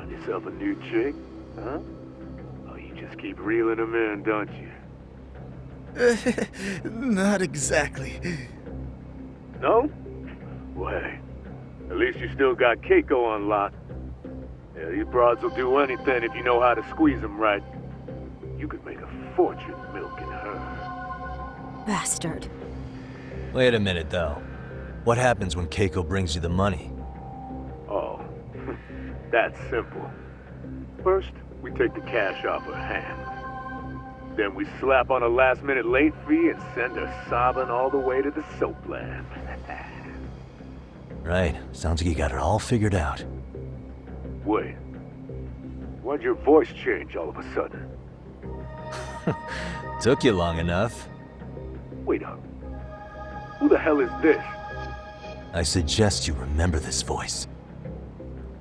Found yourself a new chick, huh? Oh, you just keep reeling them in, don't you? Not exactly. No? Well, hey, at least you still got Keiko on lock. Yeah, these broads will do anything if you know how to squeeze them right. You could make a fortune milking her. Bastard. Wait a minute, though. What happens when Keiko brings you the money? Oh, that's simple. First, we take the cash off her hand. Then we slap on a last-minute late fee and send her sobbing all the way to the soap lab. Right. Sounds like you got it all figured out. Wait. Why'd your voice change all of a sudden? Took you long enough. Wait up. Who the hell is this? I suggest you remember this voice.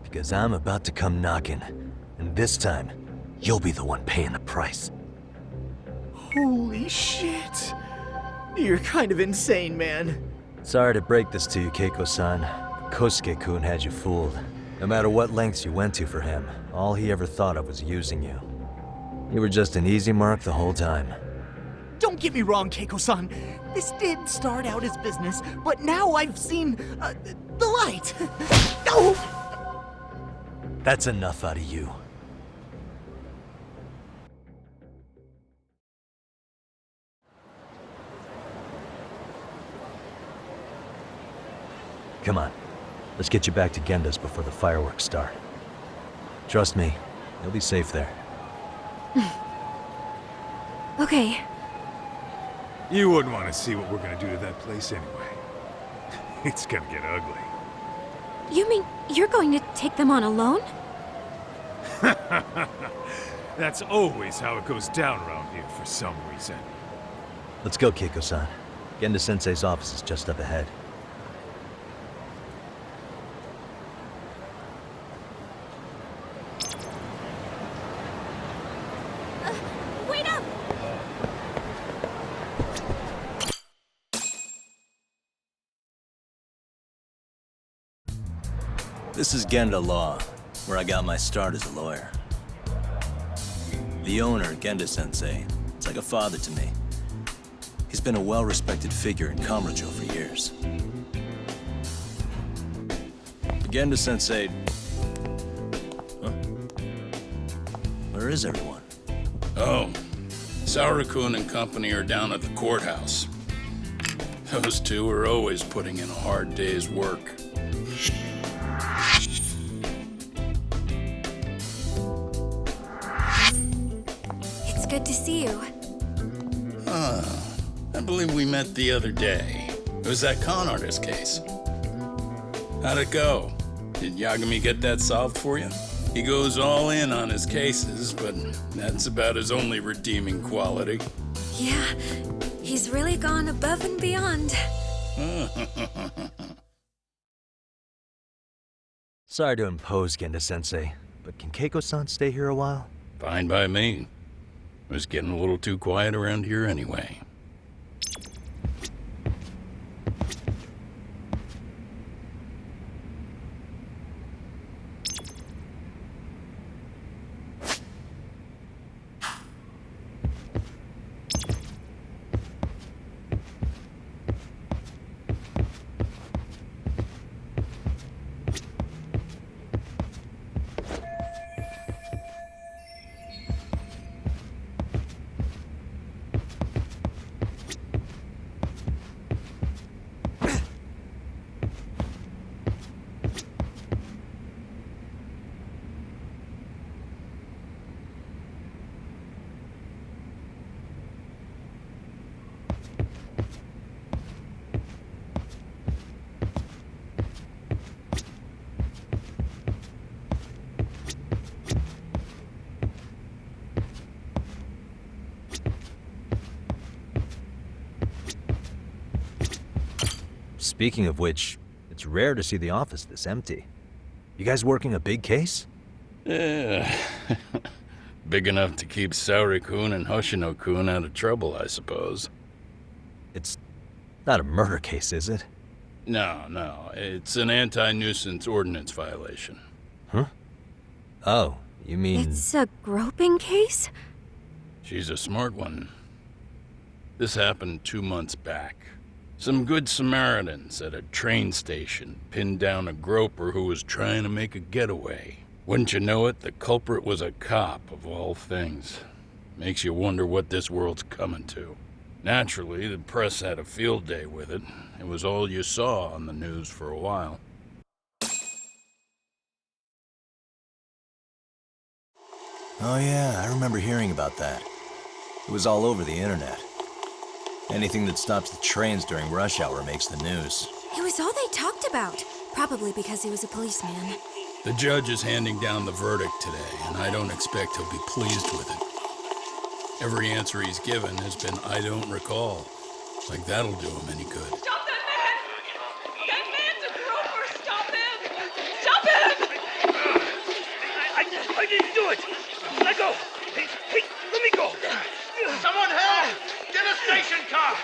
Because I'm about to come knocking, and this time, you'll be the one paying the price. Holy shit. You're kind of insane, man. Sorry to break this to you, Keiko-san. Kosuke-kun had you fooled. No matter what lengths you went to for him, all he ever thought of was using you. You were just an easy mark the whole time. Don't get me wrong, Keiko-san. This did start out as business, but now I've seen the light. Oh! That's enough out of you. Come on, let's get you back to Genda's before the fireworks start. Trust me, you'll be safe there. Okay. You wouldn't want to see what we're gonna do to that place anyway. It's gonna get ugly. You mean you're going to take them on alone? That's always how it goes down around here for some reason. Let's go, Keiko-san. Genda-sensei's office is just up ahead. Wait up! This is Genda Law, where I got my start as a lawyer. The owner, Genda-sensei, is like a father to me. He's been a well-respected figure in Kamurocho for years. Genda-sensei... Huh? Where is everyone? Oh, Saoirikun and company are down at the courthouse. Those two are always putting in a hard day's work. It's good to see you. I believe we met the other day. It was that con artist case. How'd it go? Did Yagami get that solved for you? He goes all in on his cases, but that's about his only redeeming quality. Yeah, he's really gone above and beyond. Sorry to impose, Genda-sensei, but can Keiko-san stay here a while? Fine by me. It was getting a little too quiet around here anyway. Speaking of which, it's rare to see the office this empty. You guys working a big case? Yeah. Big enough to keep Saori-kun and Hoshino-kun out of trouble, I suppose. It's not a murder case, is it? No, it's an anti-nuisance ordinance violation. Huh? Oh, you mean... It's a groping case? She's a smart one. This happened 2 months back. Some good Samaritans at a train station pinned down a groper who was trying to make a getaway. Wouldn't you know it, the culprit was a cop, of all things. Makes you wonder what this world's coming to. Naturally, the press had a field day with it. It was all you saw on the news for a while. Oh yeah, I remember hearing about that. It was all over the internet. Anything that stops the trains during rush hour makes the news. It was all they talked about. Probably because he was a policeman. The judge is handing down the verdict today, and I don't expect he'll be pleased with it. Every answer he's given has been, I don't recall. Like that'll do him any good. Stop that man! That man's a groper! Stop him! Stop him! I didn't do it! Let go! Hey, let me go! Someone help! Get a station car!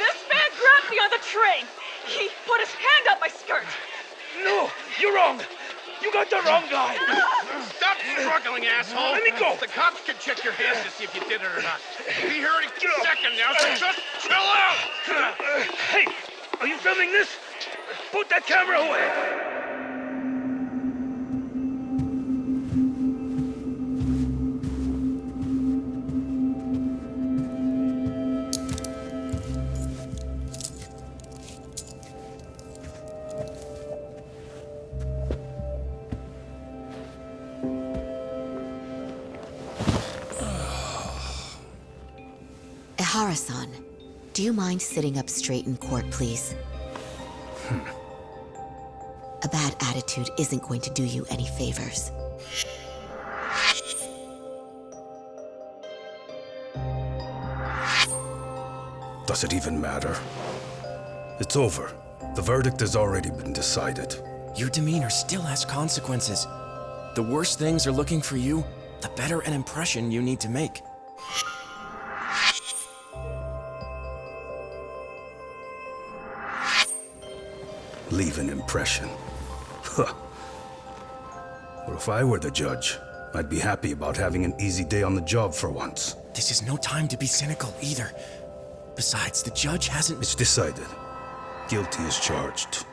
This man grabbed me on the train! He put his hand up my skirt! No! You're wrong! You got the wrong guy! Stop struggling, asshole! Let me go! The cops can check your hands to see if you did it or not. Be here any second now, so just chill out! Hey! Are you filming this? Put that camera away! Ihara-san, do you mind sitting up straight in court, please? A bad attitude isn't going to do you any favors. Does it even matter? It's over. The verdict has already been decided. Your demeanor still has consequences. The worse things are looking for you, the better an impression you need to make. Leave an impression. Huh. Well, if I were the judge, I'd be happy about having an easy day on the job for once. This is no time to be cynical either. Besides, the judge hasn't... It's decided. Guilty is charged.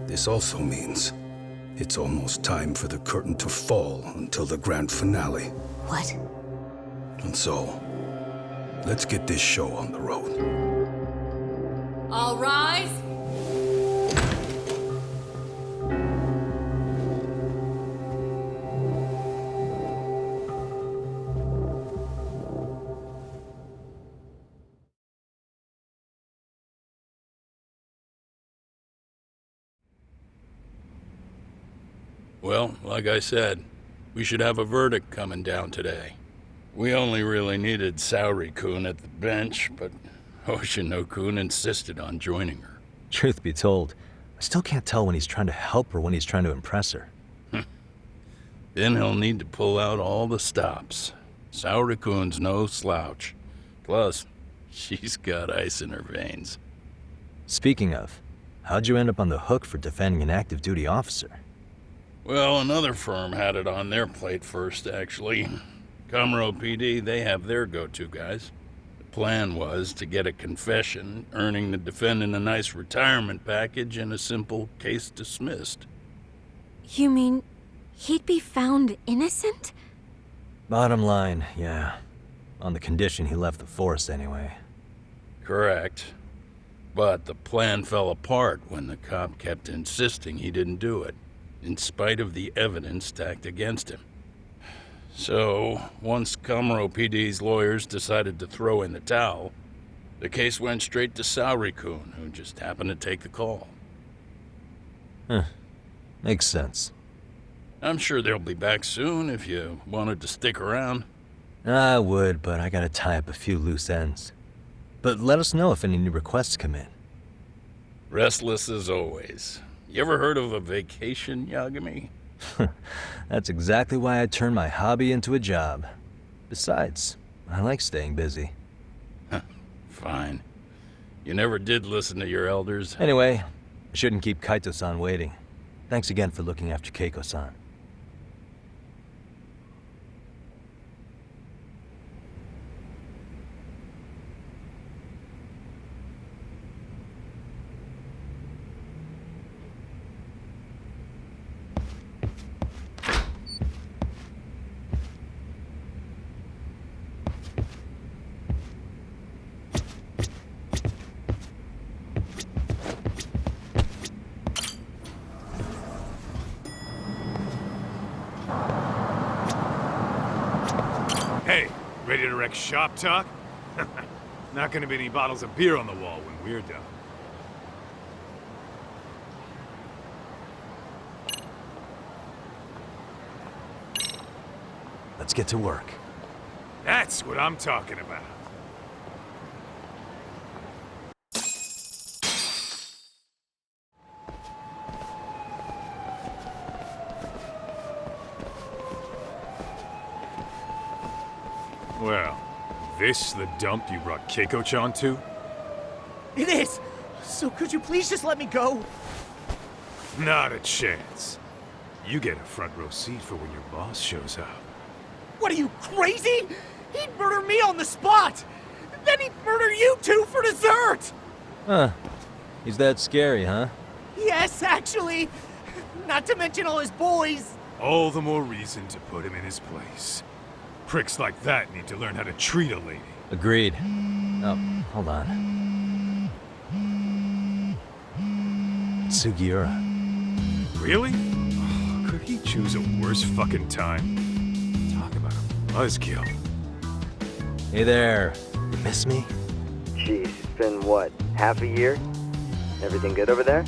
This also means it's almost time for the curtain to fall until the grand finale. What? And so, let's get this show on the road. All rise! Well, like I said, we should have a verdict coming down today. We only really needed Saori-kun at the bench, but Hoshino-kun insisted on joining her. Truth be told, I still can't tell when he's trying to help or when he's trying to impress her. Then he'll need to pull out all the stops. Saori-kun's no slouch. Plus, she's got ice in her veins. Speaking of, how'd you end up on the hook for defending an active duty officer? Well, another firm had it on their plate first, actually. Kamuro PD, they have their go-to guys. The plan was to get a confession, earning the defendant a nice retirement package and a simple case dismissed. You mean he'd be found innocent? Bottom line, yeah. On the condition he left the force anyway. Correct. But the plan fell apart when the cop kept insisting he didn't do it, in spite of the evidence stacked against him. So, once Kamuro PD's lawyers decided to throw in the towel, the case went straight to Saori-kun, who just happened to take the call. Huh. Makes sense. I'm sure they'll be back soon if you wanted to stick around. I would, but I gotta tie up a few loose ends. But let us know if any new requests come in. Restless as always. You ever heard of a vacation, Yagami? That's exactly why I turned my hobby into a job. Besides, I like staying busy. Fine. You never did listen to your elders. Anyway, I shouldn't keep Kaito-san waiting. Thanks again for looking after Keiko-san. Hey, ready to wreck shop talk? Not gonna be any bottles of beer on the wall when we're done. Let's get to work. That's what I'm talking about. Well, this the dump you brought Keiko-chan to? It is! So could you please just let me go? Not a chance. You get a front row seat for when your boss shows up. What are you, crazy? He'd murder me on the spot! Then he'd murder you two for dessert! Huh. He's that scary, huh? Yes, actually. Not to mention all his boys. All the more reason to put him in his place. Pricks like that need to learn how to treat a lady. Agreed. Oh, hold on. Sugiura. Really? Oh, could he choose a worse fucking time? Talk about a buzzkill. Hey there. You miss me? Jeez, it's been what, half a year? Everything good over there?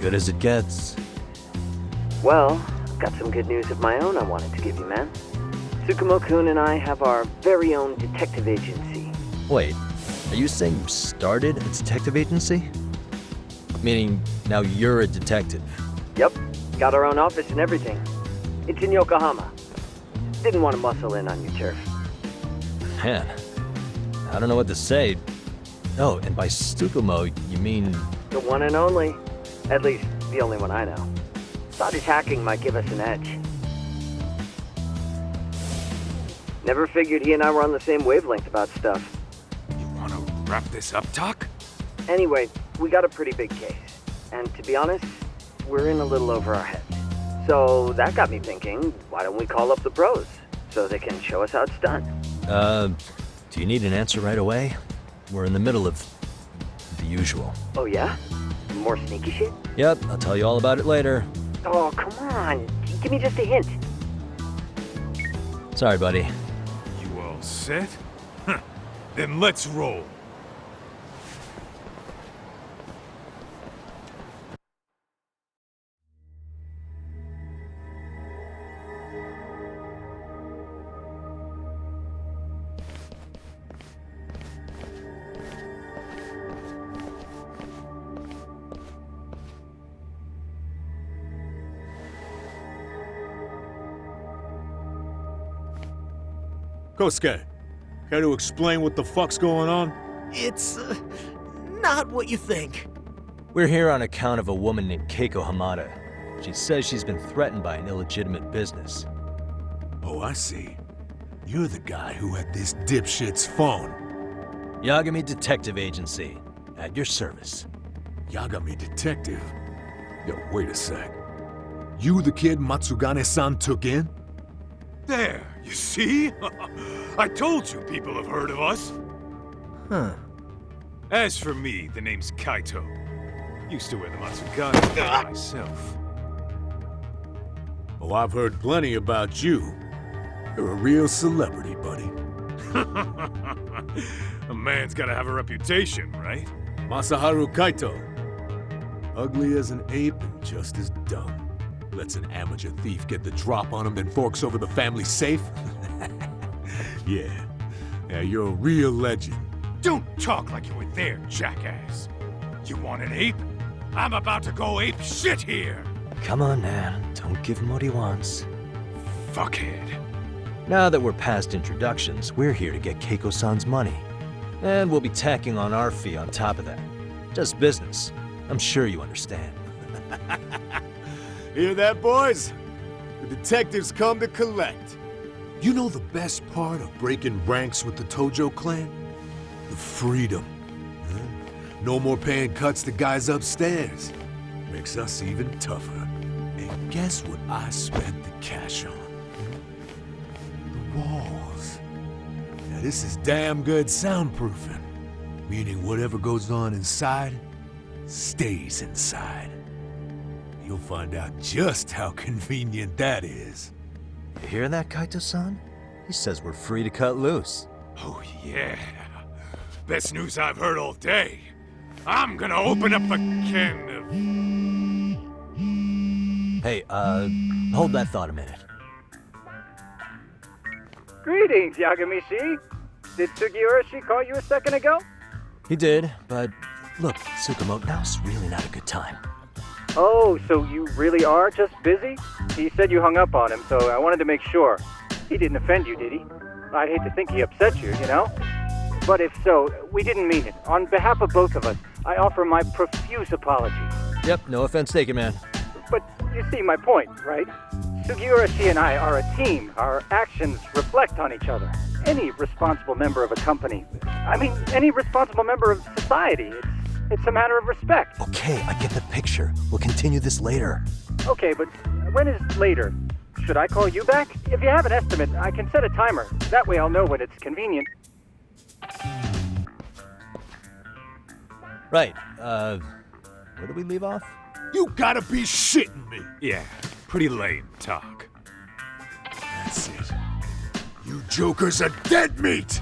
Good as it gets. Well, I've got some good news of my own I wanted to give you, man. Tsukumo-kun and I have our very own detective agency. Wait, are you saying you started a detective agency? Meaning, now you're a detective? Yep, got our own office and everything. It's in Yokohama. Didn't want to muscle in on your turf. Man, I don't know what to say. Oh, and by Tsukumo, you mean... The one and only. At least, the only one I know. Thought his hacking might give us an edge. Never figured he and I were on the same wavelength about stuff. You wanna wrap this up, Doc? Anyway, we got a pretty big case. And to be honest, we're in a little over our heads. So that got me thinking, why don't we call up the pros? So they can show us how it's done. Do you need an answer right away? We're in the middle of the usual. Oh yeah? More sneaky shit? Yep, I'll tell you all about it later. Oh, come on. Give me just a hint. Sorry, buddy. You all set? Huh. Then let's roll. Kosuke, care to explain what the fuck's going on? It's, not what you think. We're here on account of a woman named Keiko Hamada. She says she's been threatened by an illegitimate business. Oh, I see. You're the guy who had this dipshit's phone. Yagami Detective Agency. At your service. Yagami Detective? Yo, wait a sec. You the kid Matsugane-san took in? There, you see? I told you people have heard of us. Huh. As for me, the name's Kaito. Used to wear the Matsugane myself. Oh, I've heard plenty about you. You're a real celebrity, buddy. A man's gotta have a reputation, right? Masaharu Kaito. Ugly as an ape and just as dumb. Lets an amateur thief get the drop on him, then forks over the family safe? Yeah, you're a real legend. Don't talk like you were there, jackass. You want an ape? I'm about to go ape shit here. Come on, man. Don't give him what he wants. Fuckhead. Now that we're past introductions, we're here to get Keiko-san's money. And we'll be tacking on our fee on top of that. Just business. I'm sure you understand. Hear that, boys? The detectives come to collect. You know the best part of breaking ranks with the Tojo clan? The freedom. Huh? No more paying cuts to guys upstairs. Makes us even tougher. And guess what I spent the cash on? The walls. Now this is damn good soundproofing. Meaning whatever goes on inside, stays inside. You'll find out just how convenient that is. You hear that, Kaito-san? He says we're free to cut loose. Oh, yeah. Best news I've heard all day. I'm gonna open up a can of... Hey, hold that thought a minute. Greetings, Yagami-shi. Did Sugiura-shi call you a second ago? He did, but look, Tsukumo, now's really not a good time. Oh, so you really are just busy? He said you hung up on him, so I wanted to make sure. He didn't offend you, did he? I'd hate to think he upset you, you know? But if so, we didn't mean it. On behalf of both of us, I offer my profuse apologies. Yep, no offense taken, man. But you see my point, right? Sugiura-shi and I are a team. Our actions reflect on each other. Any responsible member of a company, any responsible member of society, it's a matter of respect. Okay, I get the picture. We'll continue this later. Okay, but when is later? Should I call you back? If you have an estimate, I can set a timer. That way I'll know when it's convenient. Right, where do we leave off? You gotta be shitting me! Yeah, pretty lame talk. That's it. You jokers are dead meat!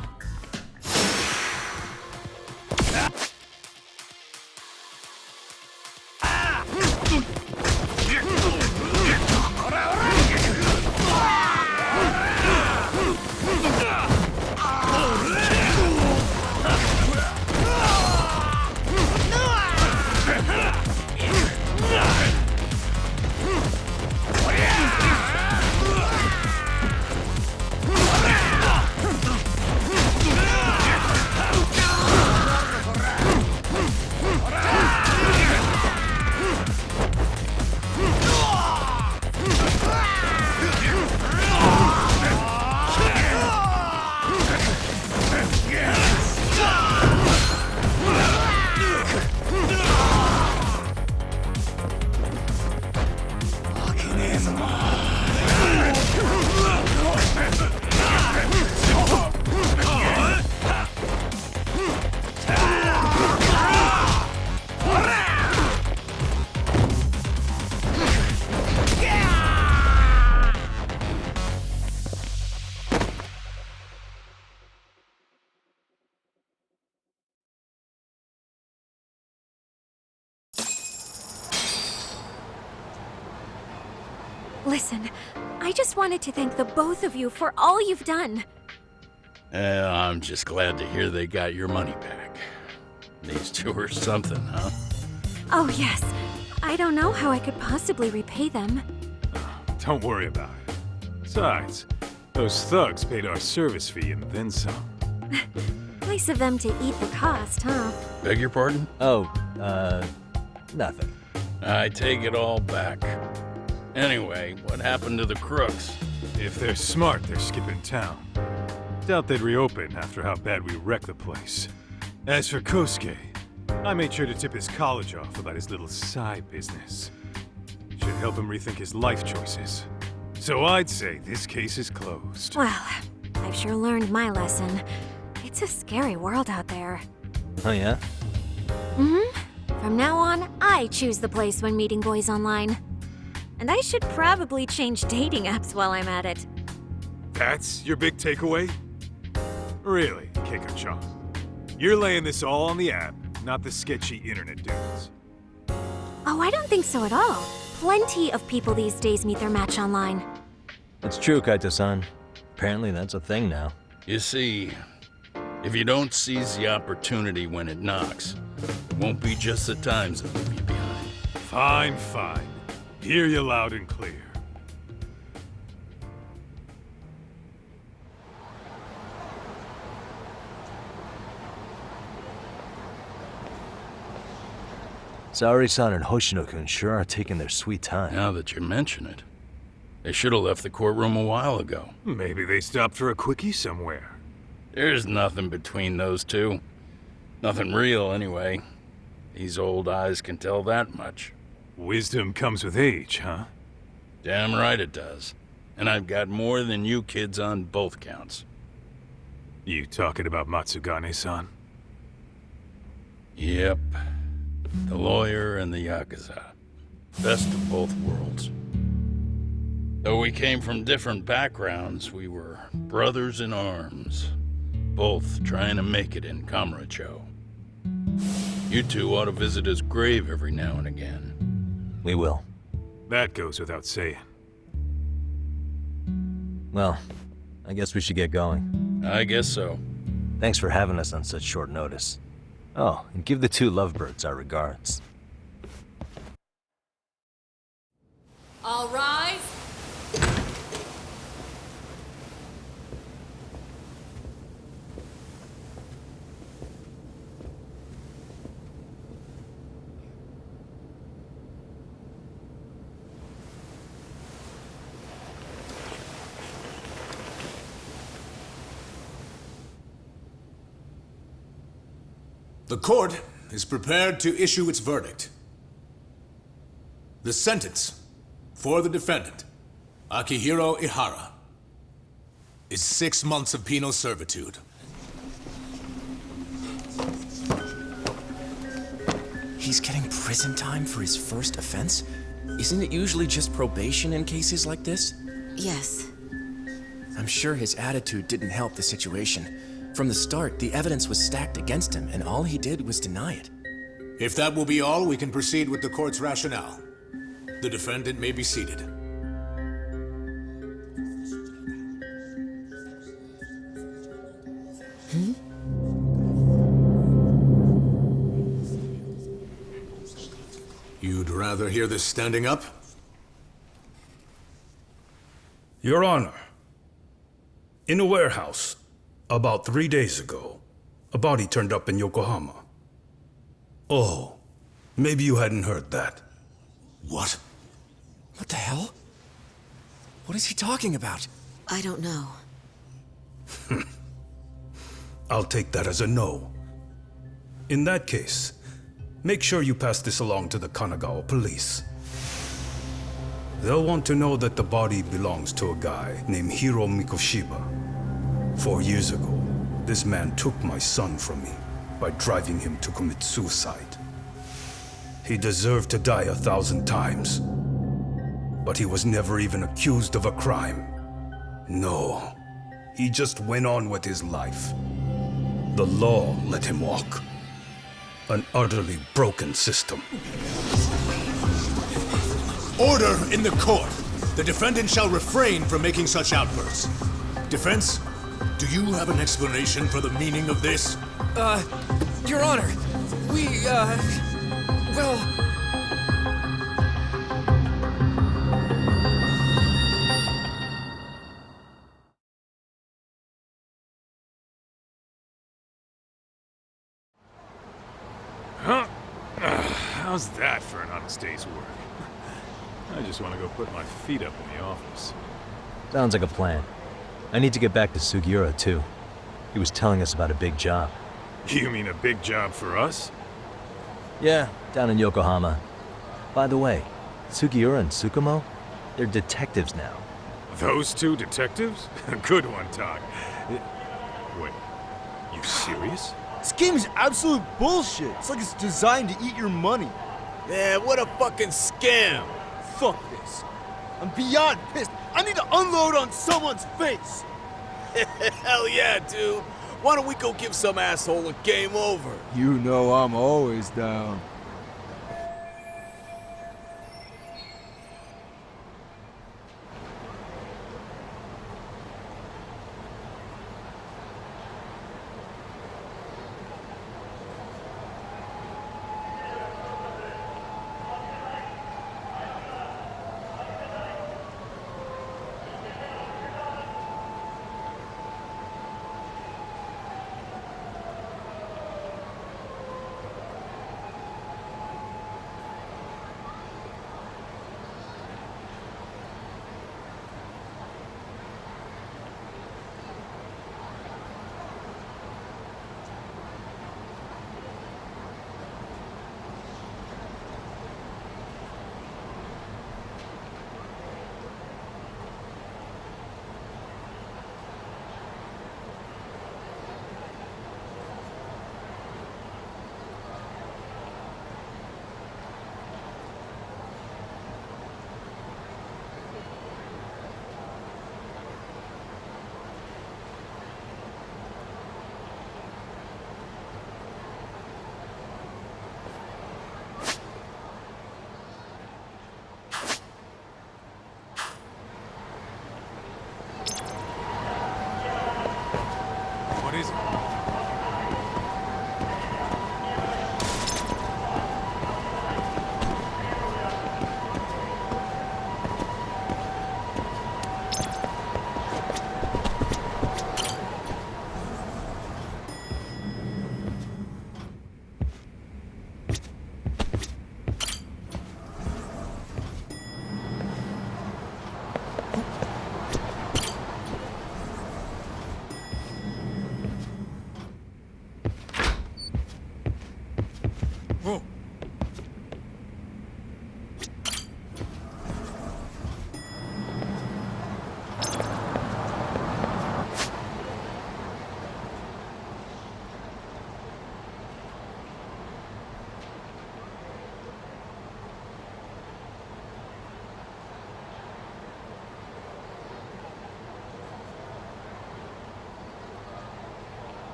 Listen, I just wanted to thank the both of you for all you've done. I'm just glad to hear they got your money back. These two are something, huh? Oh, yes. I don't know how I could possibly repay them. Don't worry about it. Besides, those thugs paid our service fee and then some. Nice of them to eat the cost, huh? Beg your pardon? Oh, nothing. I take it all back. Anyway, what happened to the crooks? If they're smart, they're skipping town. Doubt they'd reopen after how bad we wrecked the place. As for Kosuke, I made sure to tip his college off about his little side business. Should help him rethink his life choices. So I'd say this case is closed. Well, I've sure learned my lesson. It's a scary world out there. Oh, yeah? Mm-hmm. From now on, I choose the place when meeting boys online. And I should probably change dating apps while I'm at it. That's your big takeaway? Really, Keiko-chan? You're laying this all on the app, not the sketchy internet dudes. Oh, I don't think so at all. Plenty of people these days meet their match online. It's true, Kaito-san. Apparently that's a thing now. You see, if you don't seize the opportunity when it knocks, it won't be just the times that leave you behind. Fine, fine. Hear you loud and clear. Saori-san and Hoshino-kun sure are taking their sweet time. Now that you mention it, they should have left the courtroom a while ago. Maybe they stopped for a quickie somewhere. There's nothing between those two. Nothing real, anyway. These old eyes can tell that much. Wisdom comes with age, huh? Damn right it does. And I've got more than you kids on both counts. You talking about Matsugane-san? Yep. The lawyer and the Yakuza. Best of both worlds. Though we came from different backgrounds, we were brothers in arms. Both trying to make it in Kamurocho. You two ought to visit his grave every now and again. We will. That goes without saying. Well, I guess we should get going. I guess so. Thanks for having us on such short notice. Oh, and give the two lovebirds our regards. All rise. The court is prepared to issue its verdict. The sentence for the defendant, Akihiro Ihara, is 6 months of penal servitude. He's getting prison time for his first offense? Isn't it usually just probation in cases like this? Yes. I'm sure his attitude didn't help the situation. From the start, the evidence was stacked against him, and all he did was deny it. If that will be all, we can proceed with the court's rationale. The defendant may be seated. You'd rather hear this standing up? Your Honor, in a warehouse, about 3 days ago, a body turned up in Yokohama. Oh, maybe you hadn't heard that. What? What the hell? What is he talking about? I don't know. I'll take that as a no. In that case, make sure you pass this along to the Kanagawa police. They'll want to know that the body belongs to a guy named Hiro Mikoshiba. 4 years ago, this man took my son from me by driving him to commit suicide. He deserved to die 1,000 times, but he was never even accused of a crime. No, he just went on with his life. The law let him walk. An utterly broken system. Order in the court! The defendant shall refrain from making such outbursts. Defense, do you have an explanation for the meaning of this? Your Honor, well... Huh? How's that for an honest day's work? I just want to go put my feet up in the office. Sounds like a plan. I need to get back to Sugiura, too. He was telling us about a big job. You mean a big job for us? Yeah, down in Yokohama. By the way, Sugiura and Tsukumo, they're detectives now. Those two detectives? Good one, Todd. Wait, you serious? This game is absolute bullshit. It's like it's designed to eat your money. Man, what a fucking scam. Fuck this. I'm beyond pissed. I need to unload on someone's face. Hell yeah, dude. Why don't we go give some asshole a game over? You know I'm always down.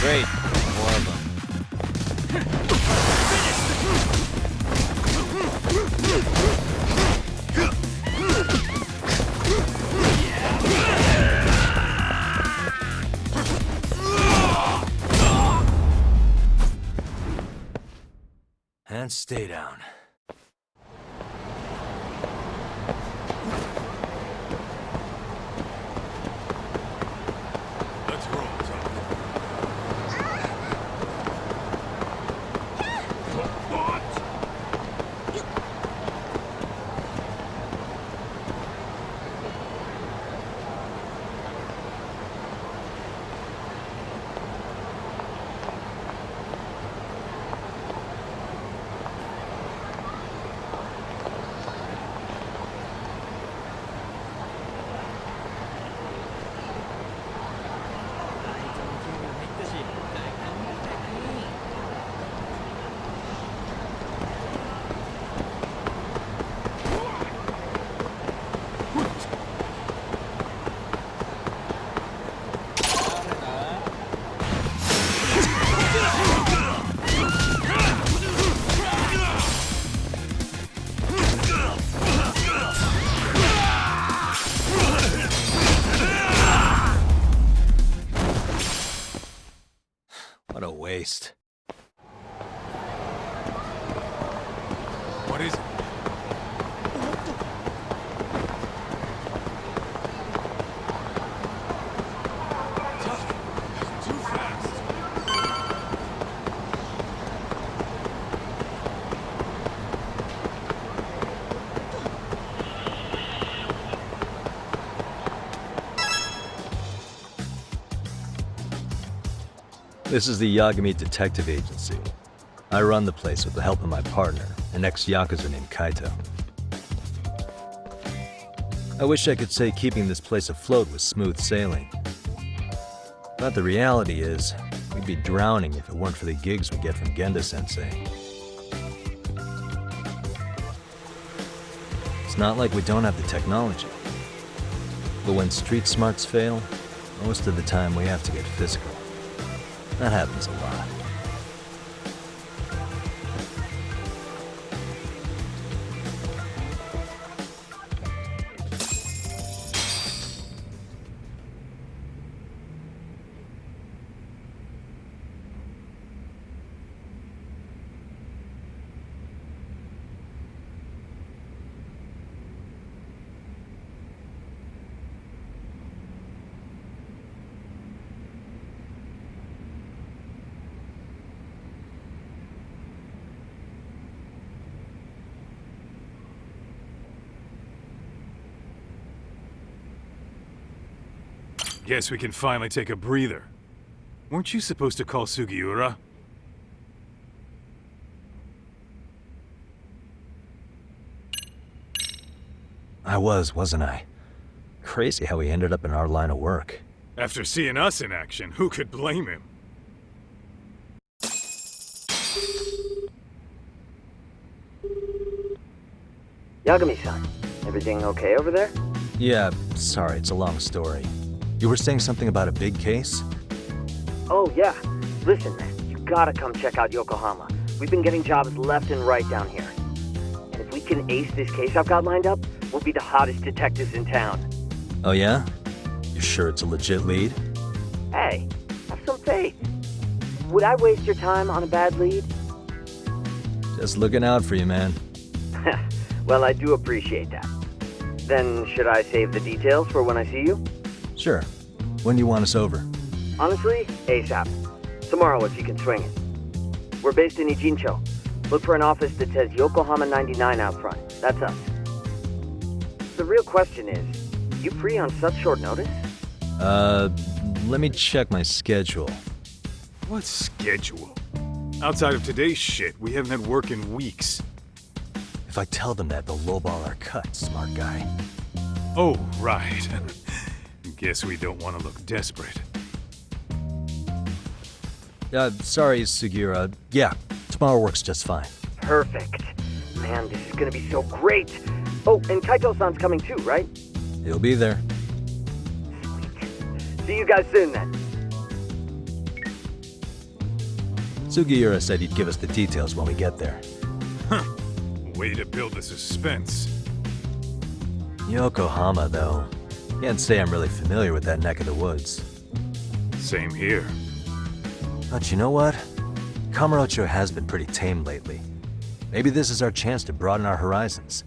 Great. More of them. And stay down. Let's roll, Tom. What a waste. What is it? Too fast. This is the Yagami Detective Agency. I run the place with the help of my partner, an ex-Yakuza named Kaito. I wish I could say keeping this place afloat was smooth sailing. But the reality is, we'd be drowning if it weren't for the gigs we get from Genda-sensei. It's not like we don't have the technology. But when street smarts fail, most of the time we have to get physical. That happens a lot. Guess we can finally take a breather. Weren't you supposed to call Sugiura? I wasn't I? Crazy how he ended up in our line of work. After seeing us in action, who could blame him? Yagami-san, everything okay over there? Yeah, sorry, it's a long story. You were saying something about a big case? Oh, yeah. Listen, man, you gotta come check out Yokohama. We've been getting jobs left and right down here. And if we can ace this case I've got lined up, we'll be the hottest detectives in town. Oh yeah? You sure it's a legit lead? Hey, have some faith. Would I waste your time on a bad lead? Just looking out for you, man. Well, I do appreciate that. Then should I save the details for when I see you? Sure. When do you want us over? Honestly, ASAP. Tomorrow if you can swing it. We're based in Ijincho. Look for an office that says Yokohama 99 out front. That's us. The real question is, you free on such short notice? Let me check my schedule. What schedule? Outside of today's shit, we haven't had work in weeks. If I tell them that, they'll lowball our cut, smart guy. Oh, right. Guess we don't want to look desperate. Sorry, Sugiura. Yeah, tomorrow works just fine. Perfect. Man, this is gonna be so great. Oh, and Kaito-san's coming too, right? He'll be there. See you guys soon then. Sugiura said he'd give us the details when we get there. Huh. Way to build the suspense. Yokohama, though. Can't say I'm really familiar with that neck of the woods. Same here. But you know what? Kamurocho has been pretty tame lately. Maybe this is our chance to broaden our horizons.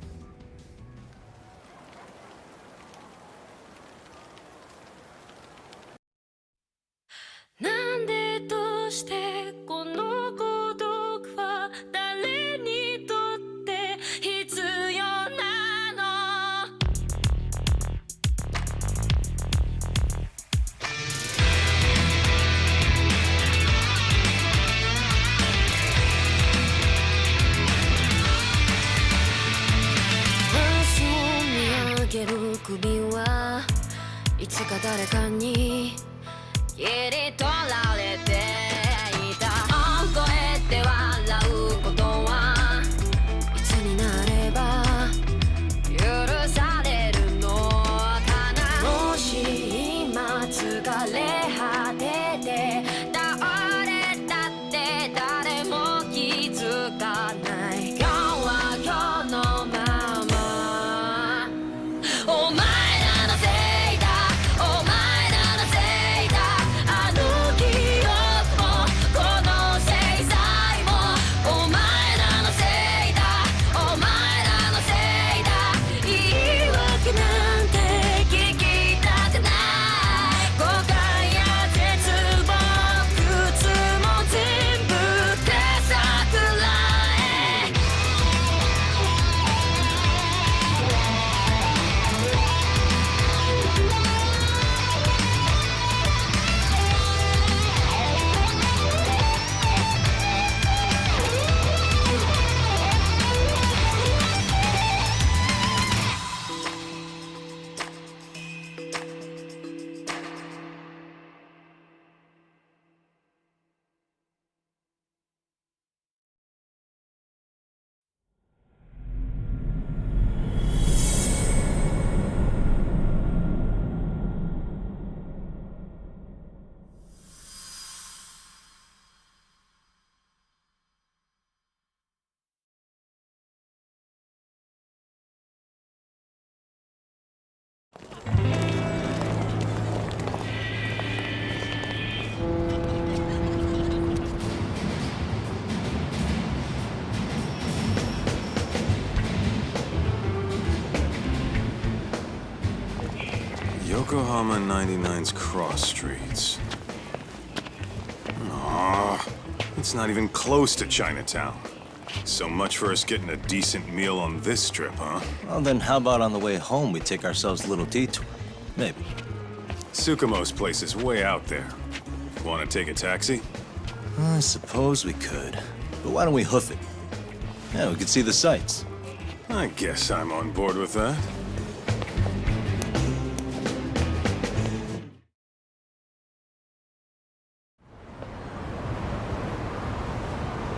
Yokohama 99's cross streets. Aw, it's not even close to Chinatown. So much for us getting a decent meal on this trip, huh? Well, then how about on the way home we take ourselves a little detour? Maybe. Tsukumo's place is way out there. Want to take a taxi? I suppose we could. But why don't we hoof it? Yeah, we could see the sights. I guess I'm on board with that.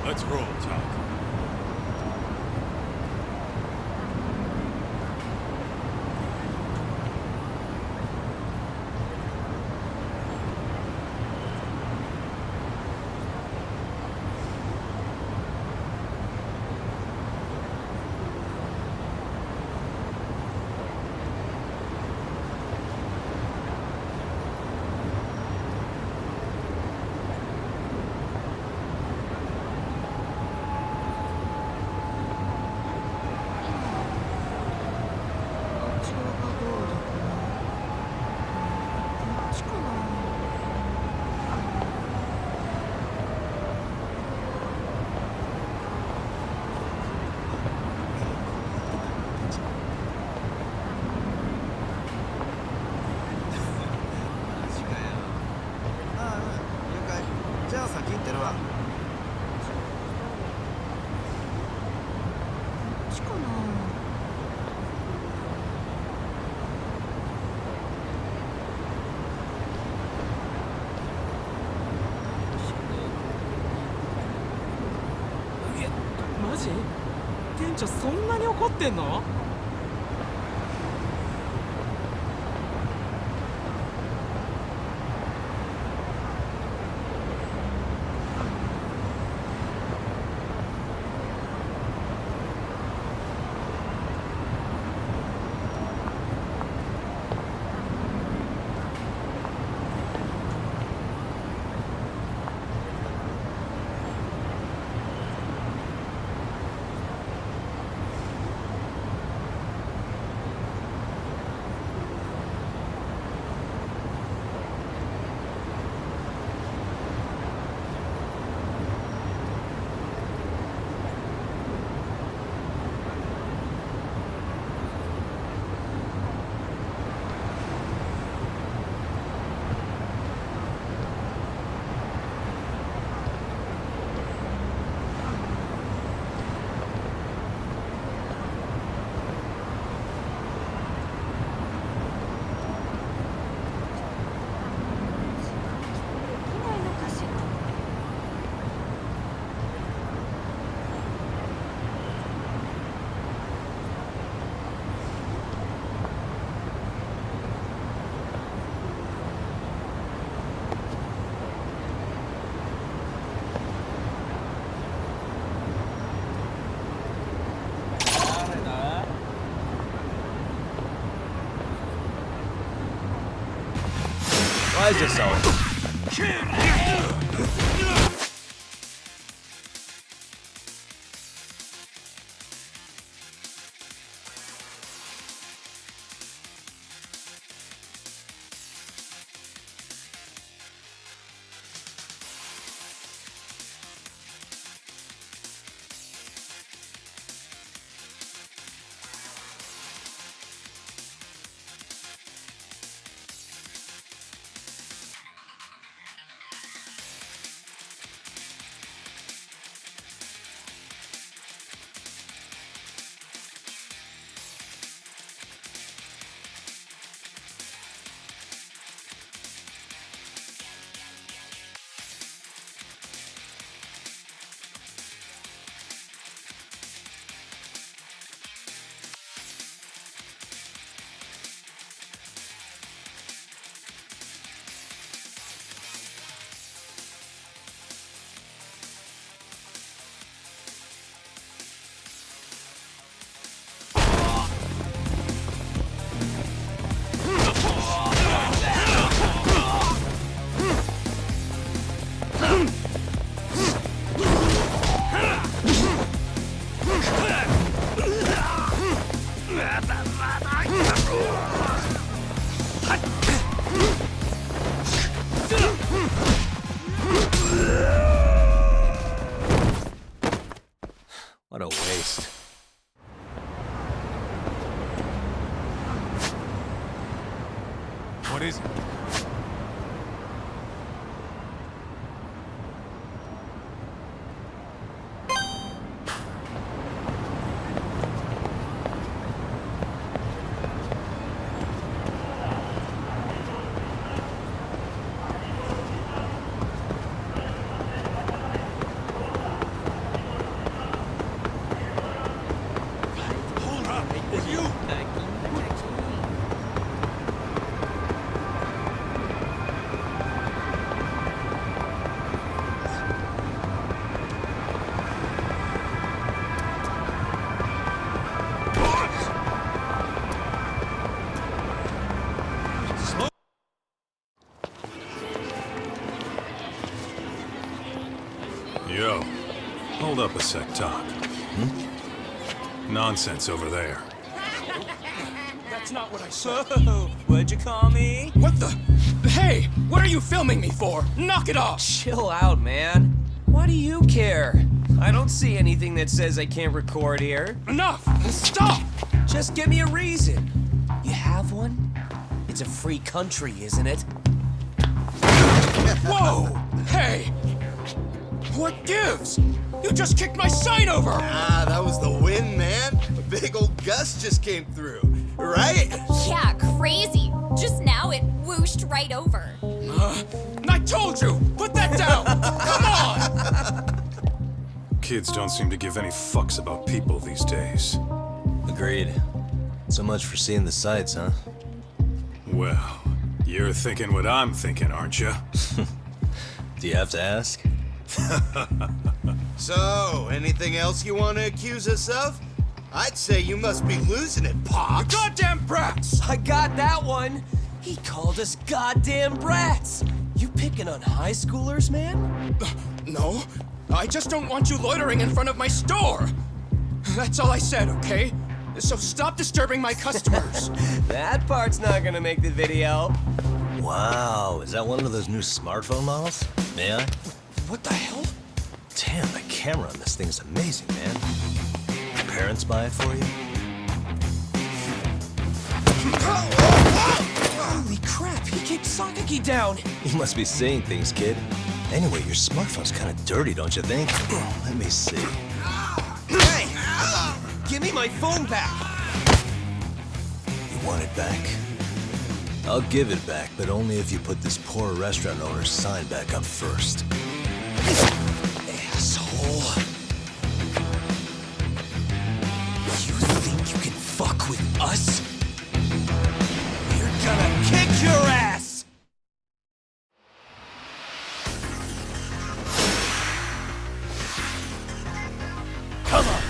Let's roll, Tom.店長そんなに怒ってんの？ Weise Sau. What a waste. What is it? Yo, hold up a sec, Todd. Nonsense over there. That's not what I said. What'd you call me? What the? Hey, what are you filming me for? Knock it off! Chill out, man. Why do you care? I don't see anything that says I can't record here. Enough! Stop! Just give me a reason. You have one? It's a free country, isn't it? Whoa! Hey! What gives? You just kicked my sign over! Ah, that was the wind, man. A big old gust just came through, right? Yeah, crazy. Just now it whooshed right over. I told you! Put that down! Come on! Kids don't seem to give any fucks about people these days. Agreed. So much for seeing the sights, huh? Well, you're thinking what I'm thinking, aren't you? Do you have to ask? So, anything else you want to accuse us of? I'd say you must be losing it, Pops. You goddamn brats! I got that one! He called us goddamn brats! You picking on high schoolers, man? No, I just don't want you loitering in front of my store. That's all I said, okay? So stop disturbing my customers. That part's not gonna make the video. Wow, is that one of those new smartphone models? May I? What the hell? Damn, the camera on this thing's amazing, man. Your parents buy it for you? Holy crap, he kicked Sakaki down! You must be seeing things, kid. Anyway, your smartphone's kind of dirty, don't you think? Let me see. Hey! Give me my phone back! You want it back? I'll give it back, but only if you put this poor restaurant owner's sign back up first. Asshole. You think you can fuck with us? We're gonna kick your ass! Come on!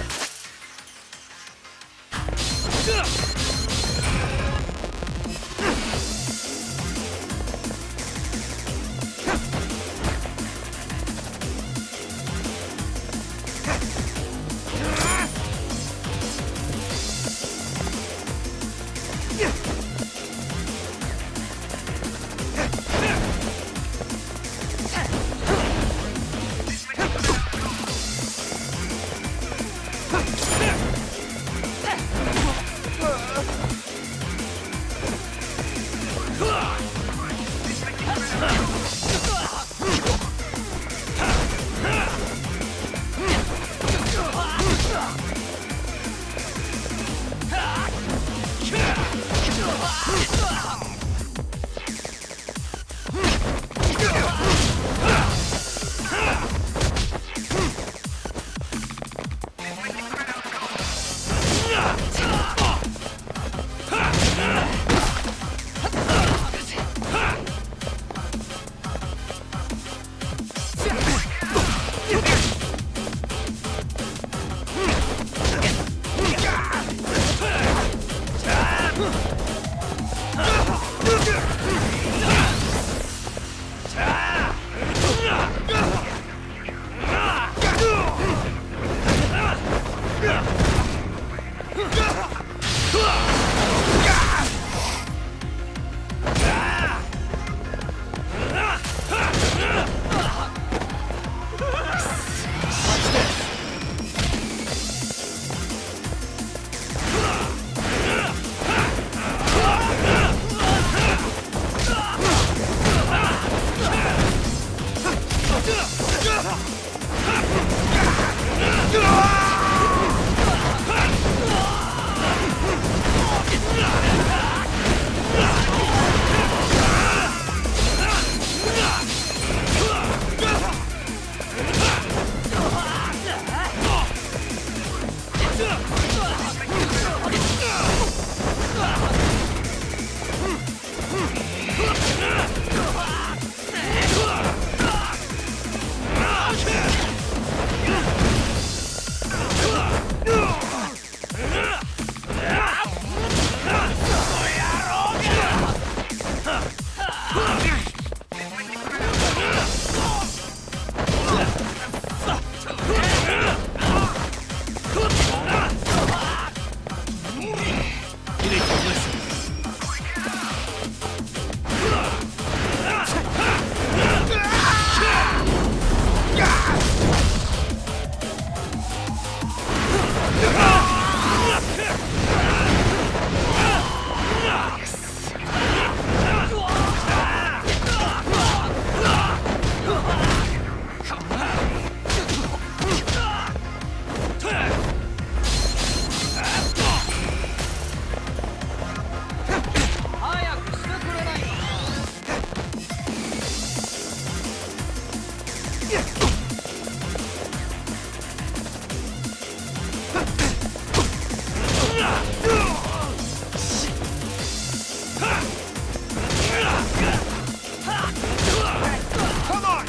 Come on!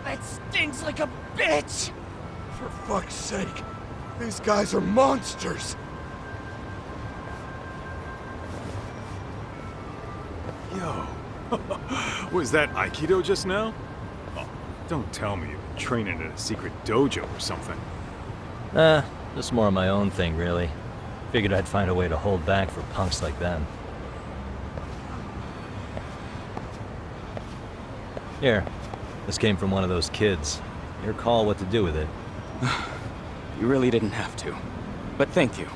That stings like a bitch! For fuck's sake, these guys are monsters! Yo, was that Aikido just now? Oh, don't tell me you've been training at a secret dojo or something. Just more of my own thing, really. Figured I'd find a way to hold back for punks like them. Here, this came from one of those kids. Your call what to do with it. You really didn't have to. But thank you.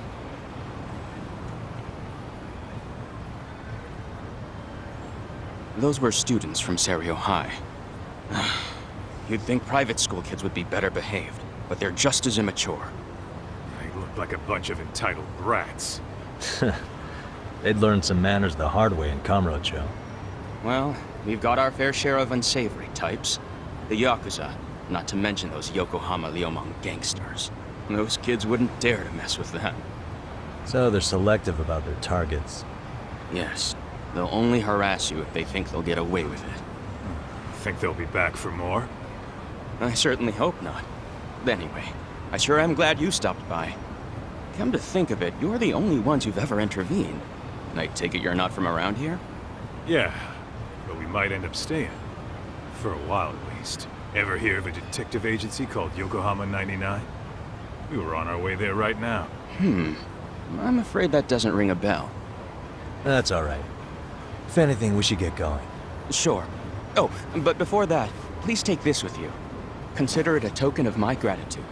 Those were students from Serio High. You'd think private school kids would be better behaved, but they're just as immature. They look like a bunch of entitled brats. They'd learned some manners the hard way in Kamurocho. Well, we've got our fair share of unsavory types. The Yakuza, not to mention those Yokohama Liumang gangsters. Those kids wouldn't dare to mess with them. So they're selective about their targets. Yes. They'll only harass you if they think they'll get away with it. Think they'll be back for more? I certainly hope not. Anyway, I sure am glad you stopped by. Come to think of it, you're the only ones who've ever intervened. And I take it you're not from around here? Yeah, but we might end up staying. For a while, at least. Ever hear of a detective agency called Yokohama 99? We were on our way there right now. I'm afraid that doesn't ring a bell. That's all right. If anything, we should get going. Sure. Oh, but before that, please take this with you. Consider it a token of my gratitude.